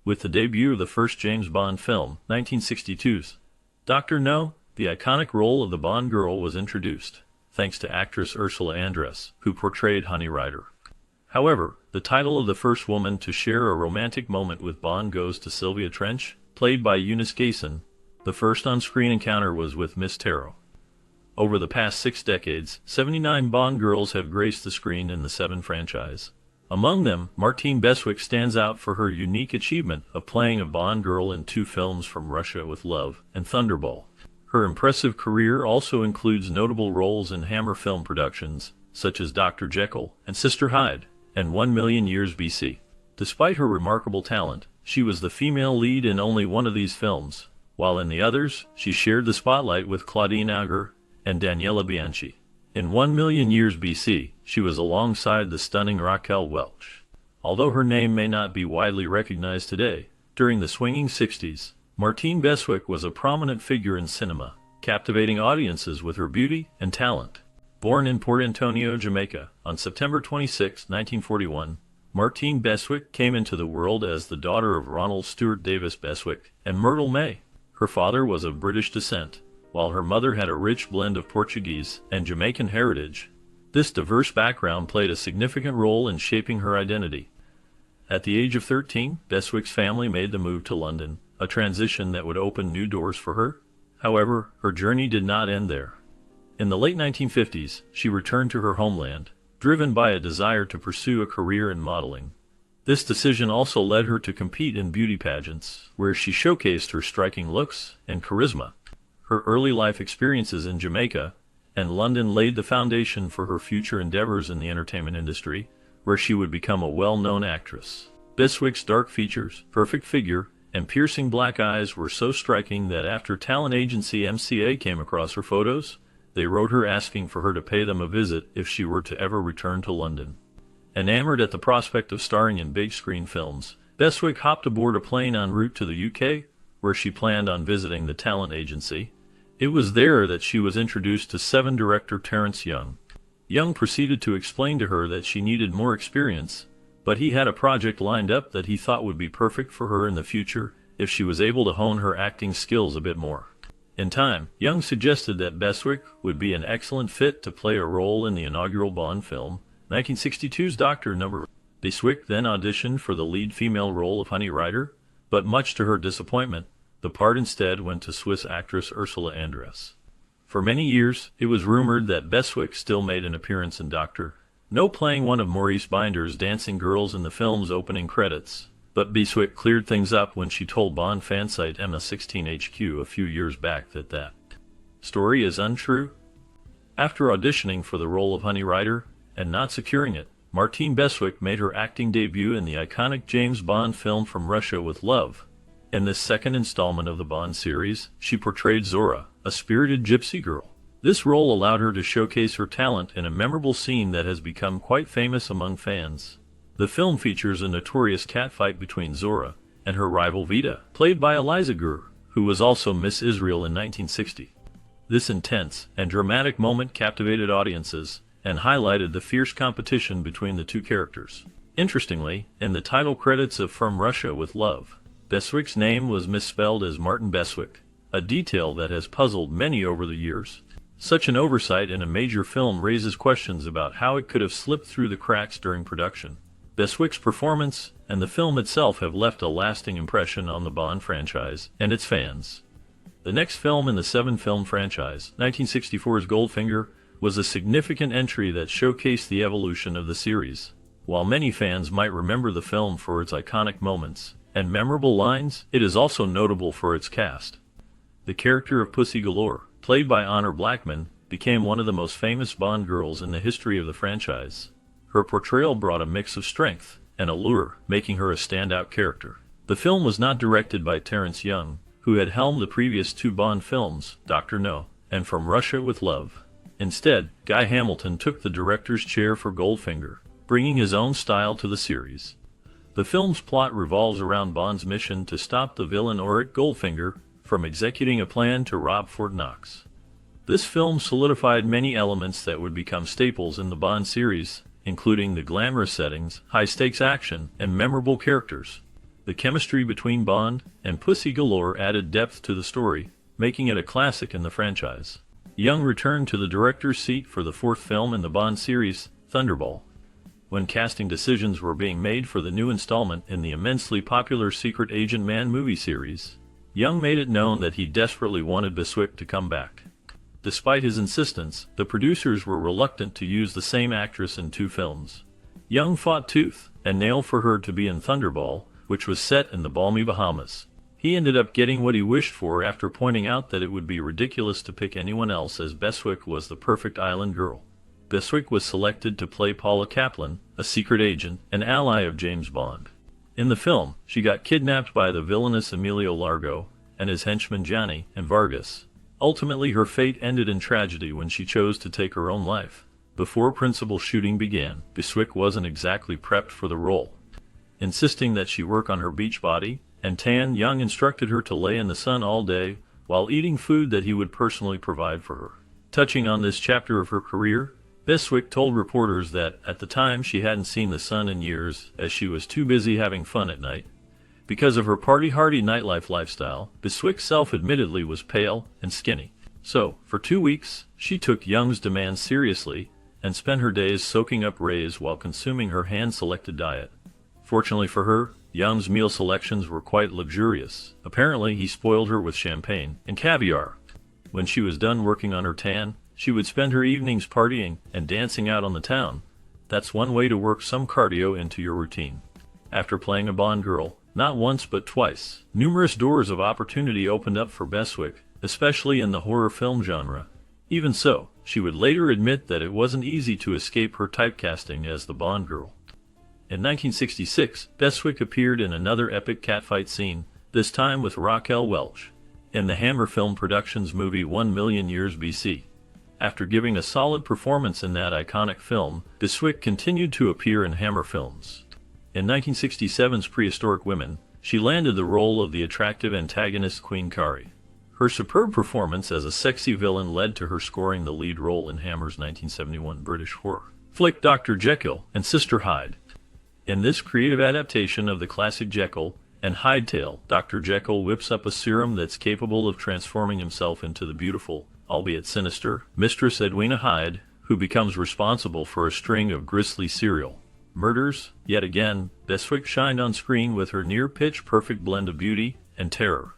with the debut of the first James Bond film, 1962's Dr. No. The iconic role of the Bond girl was introduced, thanks to actress Ursula Andress, who portrayed Honey Rider. However, the title of the first woman to share a romantic moment with Bond goes to Sylvia Trench, played by Eunice Gayson. The first on-screen encounter was with Miss Tarot. Over the past 6 decades, 79 Bond girls have graced the screen in the Seven franchise. Among them, Martine Beswick stands out for her unique achievement of playing a Bond girl in 2 films From Russia with Love and Thunderball. Her impressive career also includes notable roles in Hammer film productions, such as Dr. Jekyll and Sister Hyde, and 1,000,000 Years BC. Despite her remarkable talent, she was the female lead in only one of these films, while in the others, she shared the spotlight with Claudine Auger and Daniela Bianchi. In 1,000,000 Years BC, she was alongside the stunning Raquel Welch. Although her name may not be widely recognized today, during the swinging 60s, Martine Beswick was a prominent figure in cinema, captivating audiences with her beauty and talent. Born in Port Antonio, Jamaica, on September 26, 1941, Martine Beswick came into the world as the daughter of Ronald Stewart Davis Beswick and Myrtle May. Her father was of British descent, while her mother had a rich blend of Portuguese and Jamaican heritage. This diverse background played a significant role in shaping her identity. At the age of 13, Beswick's family made the move to London, a transition that would open new doors for her. However, her journey did not end there. In the late 1950s, she returned to her homeland, driven by a desire to pursue a career in modeling. This decision also led her to compete in beauty pageants, where she showcased her striking looks and charisma. Her early life experiences in Jamaica and London laid the foundation for her future endeavors in the entertainment industry, where she would become a well-known actress. Beswick's dark features, perfect figure, and piercing black eyes were so striking that after talent agency MCA came across her photos, they wrote her asking for her to pay them a visit if she were to ever return to London. Enamored at the prospect of starring in big-screen films, Beswick hopped aboard a plane en route to the UK, where she planned on visiting the talent agency. It was there that she was introduced to Seven director Terence Young. Young proceeded to explain to her that she needed more experience, but he had a project lined up that he thought would be perfect for her in the future if she was able to hone her acting skills a bit more. In time, Young suggested that Beswick would be an excellent fit to play a role in the inaugural Bond film, 1962's Dr. No. Beswick then auditioned for the lead female role of Honey Rider, but much to her disappointment, the part instead went to Swiss actress Ursula Andress. For many years, it was rumored that Beswick still made an appearance in Dr. No, playing one of Maurice Binder's dancing girls in the film's opening credits, but Beswick cleared things up when she told Bond fan site MA16HQ a few years back that story is untrue. After auditioning for the role of Honey Rider and not securing it, Martine Beswick made her acting debut in the iconic James Bond film From Russia with Love. In this second installment of the Bond series, she portrayed Zora, a spirited gypsy girl. This role allowed her to showcase her talent in a memorable scene that has become quite famous among fans. The film features a notorious catfight between Zora and her rival Vita, played by Eliza Gur, who was also Miss Israel in 1960. This intense and dramatic moment captivated audiences and highlighted the fierce competition between the two characters. Interestingly, in the title credits of From Russia with Love, Beswick's name was misspelled as Martin Beswick, a detail that has puzzled many over the years. Such an oversight in a major film raises questions about how it could have slipped through the cracks during production. Beswick's performance and the film itself have left a lasting impression on the Bond franchise and its fans. The next film in the Seven-film franchise, 1964's Goldfinger, was a significant entry that showcased the evolution of the series. While many fans might remember the film for its iconic moments and memorable lines, it is also notable for its cast. The character of Pussy Galore, played by Honor Blackman, became one of the most famous Bond girls in the history of the franchise. Her portrayal brought a mix of strength and allure, making her a standout character. The film was not directed by Terence Young, who had helmed the previous 2 Bond films, Dr. No and From Russia with Love. Instead, Guy Hamilton took the director's chair for Goldfinger, bringing his own style to the series. The film's plot revolves around Bond's mission to stop the villain Auric Goldfinger from executing a plan to rob Fort Knox. This film solidified many elements that would become staples in the Bond series, including the glamorous settings, high-stakes action, and memorable characters. The chemistry between Bond and Pussy Galore added depth to the story, making it a classic in the franchise. Young returned to the director's seat for the fourth film in the Bond series, Thunderball. When casting decisions were being made for the new installment in the immensely popular Secret Agent Man movie series, Young made it known that he desperately wanted Beswick to come back. Despite his insistence, the producers were reluctant to use the same actress in two films. Young fought tooth and nail for her to be in Thunderball, which was set in the balmy Bahamas. He ended up getting what he wished for after pointing out that it would be ridiculous to pick anyone else, as Beswick was the perfect island girl. Beswick was selected to play Paula Kaplan, a secret agent, an ally of James Bond. In the film, she got kidnapped by the villainous Emilio Largo and his henchmen Johnny and Vargas. Ultimately, her fate ended in tragedy when she chose to take her own life. Before principal shooting began, Beswick wasn't exactly prepped for the role. Insisting that she work on her beach body and tan, Young instructed her to lay in the sun all day while eating food that he would personally provide for her. Touching on this chapter of her career, Beswick told reporters that, at the time, she hadn't seen the sun in years, as she was too busy having fun at night. Because of her party-hardy nightlife lifestyle, Beswick self-admittedly was pale and skinny. So, for 2 weeks, she took Young's demands seriously and spent her days soaking up rays while consuming her hand-selected diet. Fortunately for her, Young's meal selections were quite luxurious. Apparently, he spoiled her with champagne and caviar. When she was done working on her tan, she would spend her evenings partying and dancing out on the town. That's one way to work some cardio into your routine. After playing a Bond girl, not once but twice, numerous doors of opportunity opened up for Beswick, especially in the horror film genre. Even so, she would later admit that it wasn't easy to escape her typecasting as the Bond girl. In 1966, Beswick appeared in another epic catfight scene, this time with Raquel Welch, in the Hammer Film Productions movie 1 Million Years BC. After giving a solid performance in that iconic film, Beswick continued to appear in Hammer films. In 1967's Prehistoric Women, she landed the role of the attractive antagonist Queen Kari. Her superb performance as a sexy villain led to her scoring the lead role in Hammer's 1971 British horror flick Dr. Jekyll and Sister Hyde. In this creative adaptation of the classic Jekyll and Hyde tale, Dr. Jekyll whips up a serum that's capable of transforming himself into the beautiful, albeit sinister, Mistress Edwina Hyde, who becomes responsible for a string of grisly serial murders. Yet again, Beswick shined on screen with her near-pitch perfect blend of beauty and terror.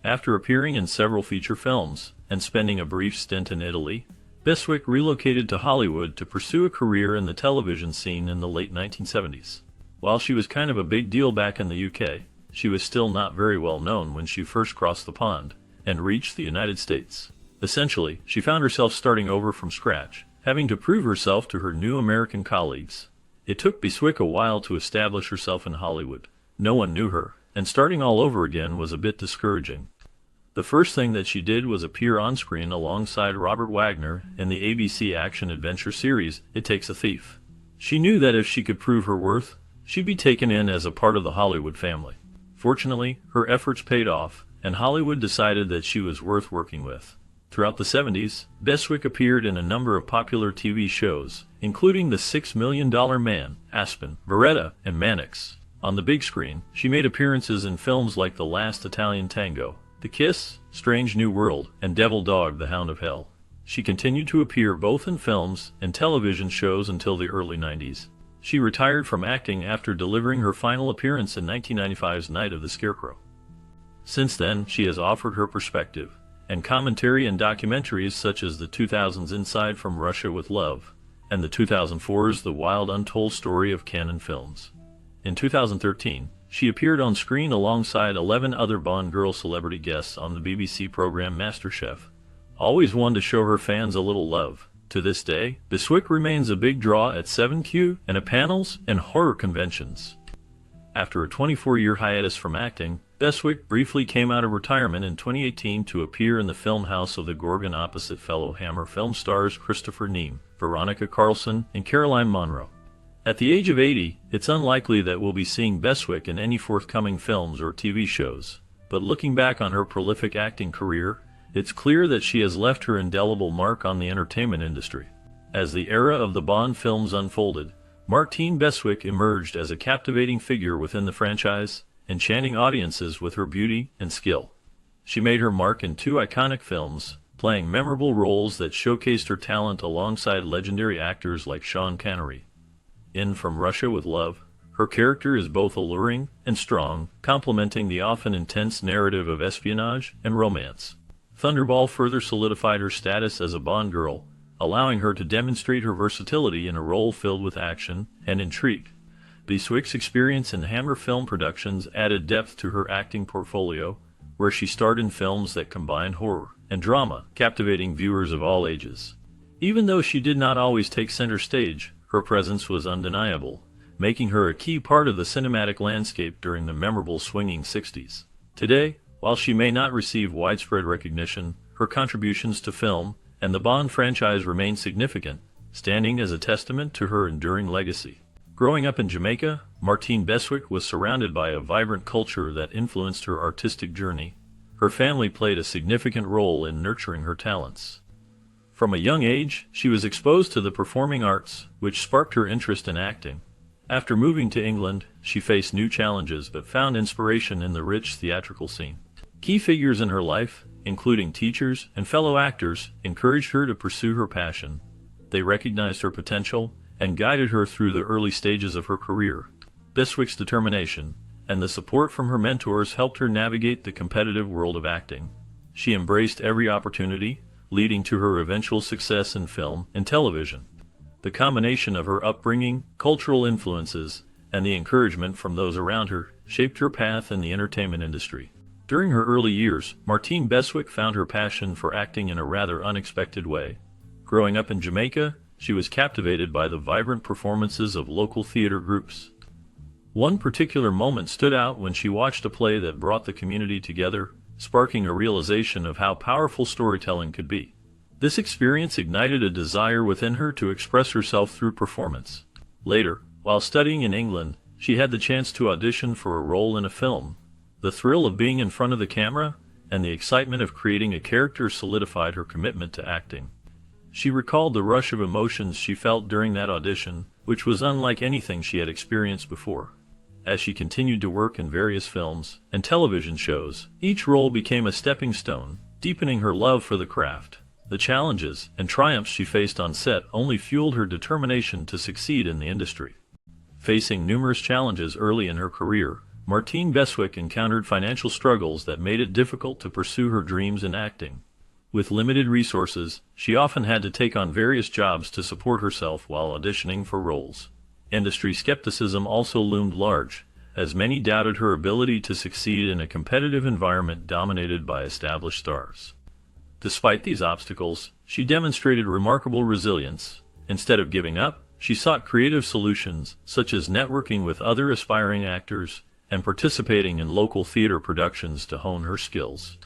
After appearing in several feature films and spending a brief stint in Italy, Beswick relocated to Hollywood to pursue a career in the television scene in the late 1970s. While she was kind of a big deal back in the UK, she was still not very well known when she first crossed the pond and reached the United States. Essentially, she found herself starting over from scratch, having to prove herself to her new American colleagues. It took Beswick a while to establish herself in Hollywood. No one knew her, and starting all over again was a bit discouraging. The first thing that she did was appear on screen alongside Robert Wagner in the ABC action-adventure series, It Takes a Thief. She knew that if she could prove her worth, she'd be taken in as a part of the Hollywood family. Fortunately, her efforts paid off, and Hollywood decided that she was worth working with. Throughout the 70s, Beswick appeared in a number of popular TV shows, including The $6 Million Man, Aspen, Beretta, and Mannix. On the big screen, she made appearances in films like The Last Italian Tango, The Kiss, Strange New World, and Devil Dog, The Hound of Hell. She continued to appear both in films and television shows until the early 90s. She retired from acting after delivering her final appearance in 1995's Night of the Scarecrow. Since then, she has offered her perspective and commentary in documentaries such as the 2000's Inside from Russia with Love and the 2004's The Wild Untold Story of Canon Films. In 2013, she appeared on screen alongside 11 other Bond girl celebrity guests on the BBC program MasterChef. Always one to show her fans a little love. To this day, Beswick remains a big draw at 7Q and at panels and horror conventions. After a 24-year hiatus from acting, Beswick briefly came out of retirement in 2018 to appear in the film House of the Gorgon opposite fellow Hammer film stars Christopher Neame, Veronica Carlson, and Caroline Monroe. At the age of 80, it's unlikely that we'll be seeing Beswick in any forthcoming films or TV shows, but looking back on her prolific acting career, it's clear that she has left her indelible mark on the entertainment industry. As the era of the Bond films unfolded, Martine Beswick emerged as a captivating figure within the franchise, enchanting audiences with her beauty and skill. She made her mark in two iconic films, playing memorable roles that showcased her talent alongside legendary actors like Sean Connery. In From Russia with Love, her character is both alluring and strong, complementing the often intense narrative of espionage and romance. Thunderball further solidified her status as a Bond girl, allowing her to demonstrate her versatility in a role filled with action and intrigue. Beswick's experience in Hammer film productions added depth to her acting portfolio, where she starred in films that combined horror and drama, captivating viewers of all ages. Even though she did not always take center stage, her presence was undeniable, making her a key part of the cinematic landscape during the memorable swinging 60s. Today, while she may not receive widespread recognition, her contributions to film and the Bond franchise remain significant, standing as a testament to her enduring legacy. Growing up in Jamaica, Martine Beswick was surrounded by a vibrant culture that influenced her artistic journey. Her family played a significant role in nurturing her talents. From a young age, she was exposed to the performing arts, which sparked her interest in acting. After moving to England, she faced new challenges but found inspiration in the rich theatrical scene. Key figures in her life, including teachers and fellow actors, encouraged her to pursue her passion. They recognized her potential and guided her through the early stages of her career. Beswick's determination and the support from her mentors helped her navigate the competitive world of acting. She embraced every opportunity, leading to her eventual success in film and television. The combination of her upbringing, cultural influences, and the encouragement from those around her shaped her path in the entertainment industry. During her early years, Martine Beswick found her passion for acting in a rather unexpected way. Growing up in Jamaica, she was captivated by the vibrant performances of local theater groups. One particular moment stood out when she watched a play that brought the community together, sparking a realization of how powerful storytelling could be. This experience ignited a desire within her to express herself through performance. Later, while studying in England, she had the chance to audition for a role in a film. The thrill of being in front of the camera and the excitement of creating a character solidified her commitment to acting. She recalled the rush of emotions she felt during that audition, which was unlike anything she had experienced before. As she continued to work in various films and television shows, each role became a stepping stone, deepening her love for the craft. The challenges and triumphs she faced on set only fueled her determination to succeed in the industry. Facing numerous challenges early in her career, Martine Beswick encountered financial struggles that made it difficult to pursue her dreams in acting. With limited resources, she often had to take on various jobs to support herself while auditioning for roles. Industry skepticism also loomed large, as many doubted her ability to succeed in a competitive environment dominated by established stars. Despite these obstacles, she demonstrated remarkable resilience. Instead of giving up, she sought creative solutions, such as networking with other aspiring actors and participating in local theater productions to hone her skills.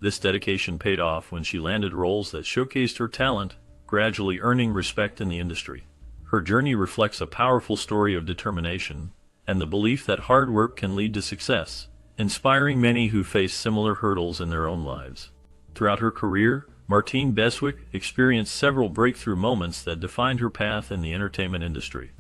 This dedication paid off when she landed roles that showcased her talent, gradually earning respect in the industry. Her journey reflects a powerful story of determination and the belief that hard work can lead to success, inspiring many who face similar hurdles in their own lives. Throughout her career, Martine Beswick experienced several breakthrough moments that defined her path in the entertainment industry.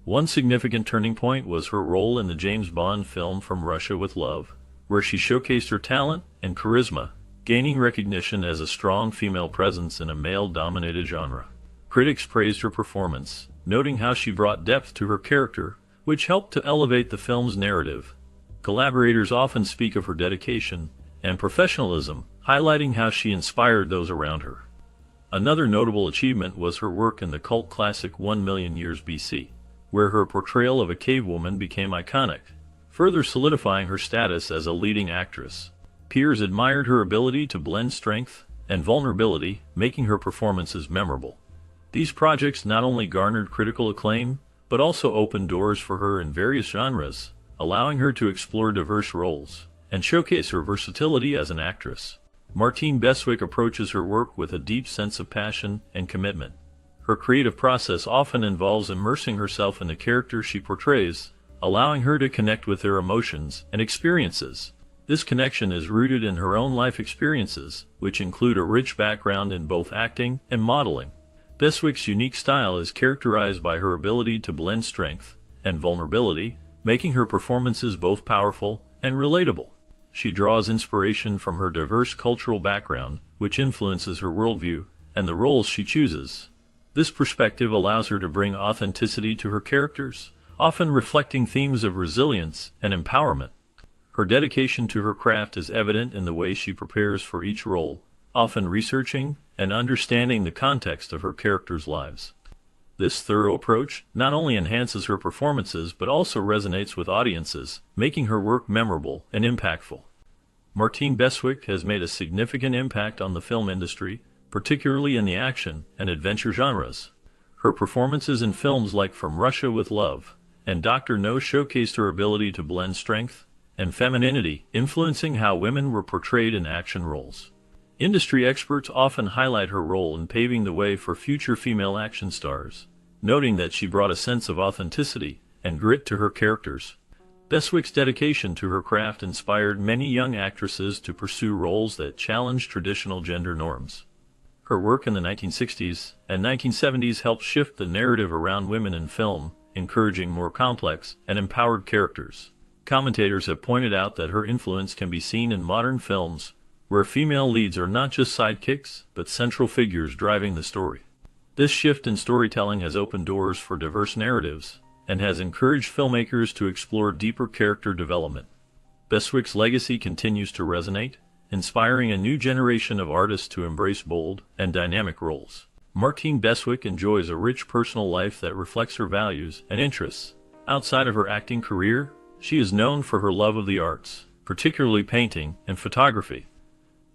One significant turning point was her role in the James Bond film From Russia with Love, where she showcased her talent and charisma, gaining recognition as a strong female presence in a male-dominated genre. Critics praised her performance, noting how she brought depth to her character, which helped to elevate the film's narrative. Collaborators often speak of her dedication and professionalism, highlighting how she inspired those around her. Another notable achievement was her work in the cult classic 1,000,000 Years BC, where her portrayal of a cave woman became iconic, further solidifying her status as a leading actress. Peers admired her ability to blend strength and vulnerability, making her performances memorable. These projects not only garnered critical acclaim, but also opened doors for her in various genres, allowing her to explore diverse roles and showcase her versatility as an actress. Martine Beswick approaches her work with a deep sense of passion and commitment. Her creative process often involves immersing herself in the characters she portrays, allowing her to connect with their emotions and experiences. This connection is rooted in her own life experiences, which include a rich background in both acting and modeling. Beswick's unique style is characterized by her ability to blend strength and vulnerability, making her performances both powerful and relatable. She draws inspiration from her diverse cultural background, which influences her worldview and the roles she chooses. This perspective allows her to bring authenticity to her characters, often reflecting themes of resilience and empowerment. Her dedication to her craft is evident in the way she prepares for each role, often researching and understanding the context of her characters' lives. This thorough approach not only enhances her performances but also resonates with audiences, making her work memorable and impactful. Martine Beswick has made a significant impact on the film industry, particularly in the action and adventure genres. Her performances in films like From Russia with Love and Dr. No showcased her ability to blend strength and femininity, influencing how women were portrayed in action roles. Industry experts often highlight her role in paving the way for future female action stars, noting that she brought a sense of authenticity and grit to her characters. Beswick's dedication to her craft inspired many young actresses to pursue roles that challenged traditional gender norms. Her work in the 1960s and 1970s helped shift the narrative around women in film, encouraging more complex and empowered characters. Commentators have pointed out that her influence can be seen in modern films, where female leads are not just sidekicks, but central figures driving the story. This shift in storytelling has opened doors for diverse narratives and has encouraged filmmakers to explore deeper character development. Beswick's legacy continues to resonate, inspiring a new generation of artists to embrace bold and dynamic roles. Martine Beswick enjoys a rich personal life that reflects her values and interests. Outside of her acting career, she is known for her love of the arts, particularly painting and photography.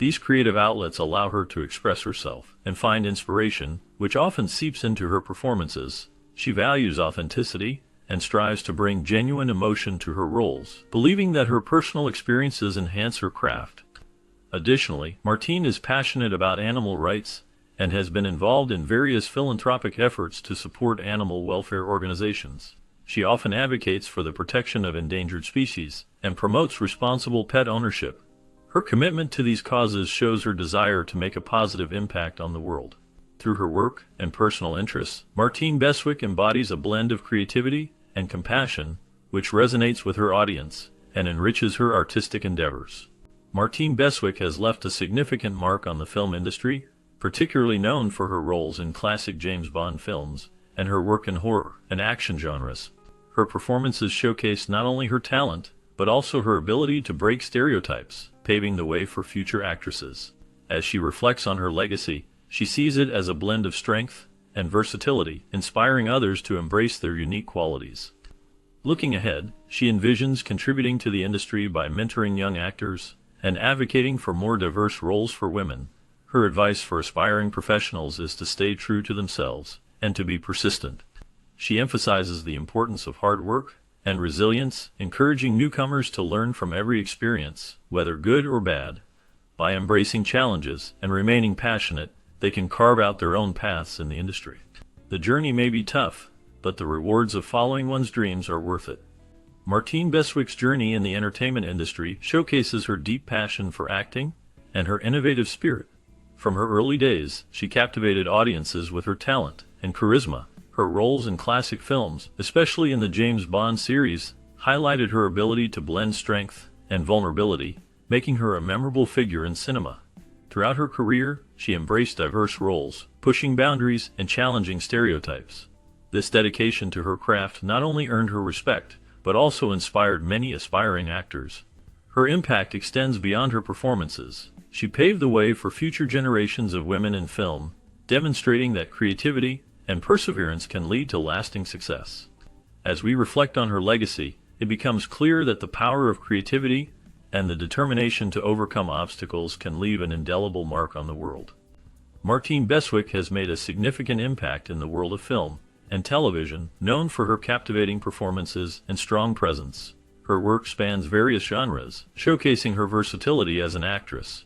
These creative outlets allow her to express herself and find inspiration, which often seeps into her performances. She values authenticity and strives to bring genuine emotion to her roles, believing that her personal experiences enhance her craft. Additionally, Martine is passionate about animal rights and has been involved in various philanthropic efforts to support animal welfare organizations. She often advocates for the protection of endangered species and promotes responsible pet ownership. Her commitment to these causes shows her desire to make a positive impact on the world. Through her work and personal interests, Martine Beswick embodies a blend of creativity and compassion, which resonates with her audience and enriches her artistic endeavors. Martine Beswick has left a significant mark on the film industry, particularly known for her roles in classic James Bond films and her work in horror and action genres. Her performances showcase not only her talent, but also her ability to break stereotypes, paving the way for future actresses. As she reflects on her legacy, she sees it as a blend of strength and versatility, inspiring others to embrace their unique qualities. Looking ahead, she envisions contributing to the industry by mentoring young actors and advocating for more diverse roles for women. Her advice for aspiring professionals is to stay true to themselves and to be persistent. She emphasizes the importance of hard work and resilience, encouraging newcomers to learn from every experience, whether good or bad. By embracing challenges and remaining passionate, they can carve out their own paths in the industry. The journey may be tough, but the rewards of following one's dreams are worth it. Martine Beswick's journey in the entertainment industry showcases her deep passion for acting and her innovative spirit. From her early days, she captivated audiences with her talent and charisma. Her roles in classic films, especially in the James Bond series, highlighted her ability to blend strength and vulnerability, making her a memorable figure in cinema. Throughout her career, she embraced diverse roles, pushing boundaries and challenging stereotypes. This dedication to her craft not only earned her respect, but also inspired many aspiring actors. Her impact extends beyond her performances. She paved the way for future generations of women in film, demonstrating that creativity and perseverance can lead to lasting success. As we reflect on her legacy, it becomes clear that the power of creativity and the determination to overcome obstacles can leave an indelible mark on the world. Martine Beswick has made a significant impact in the world of film and television, known for her captivating performances and strong presence. Her work spans various genres, showcasing her versatility as an actress.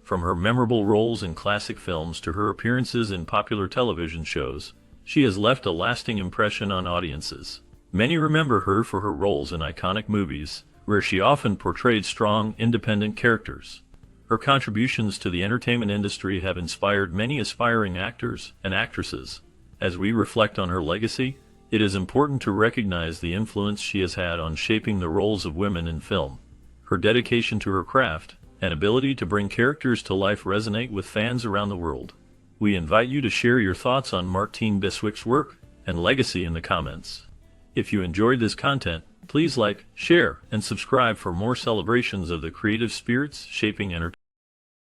From her memorable roles in classic films to her appearances in popular television shows, she has left a lasting impression on audiences. Many remember her for her roles in iconic movies, where she often portrayed strong, independent characters. Her contributions to the entertainment industry have inspired many aspiring actors and actresses. As we reflect on her legacy, it is important to recognize the influence she has had on shaping the roles of women in film. Her dedication to her craft and ability to bring characters to life resonate with fans around the world. We invite you to share your thoughts on Martine Beswick's work and legacy in the comments. If you enjoyed this content, please like, share, and subscribe for more celebrations of the creative spirits shaping entertainment.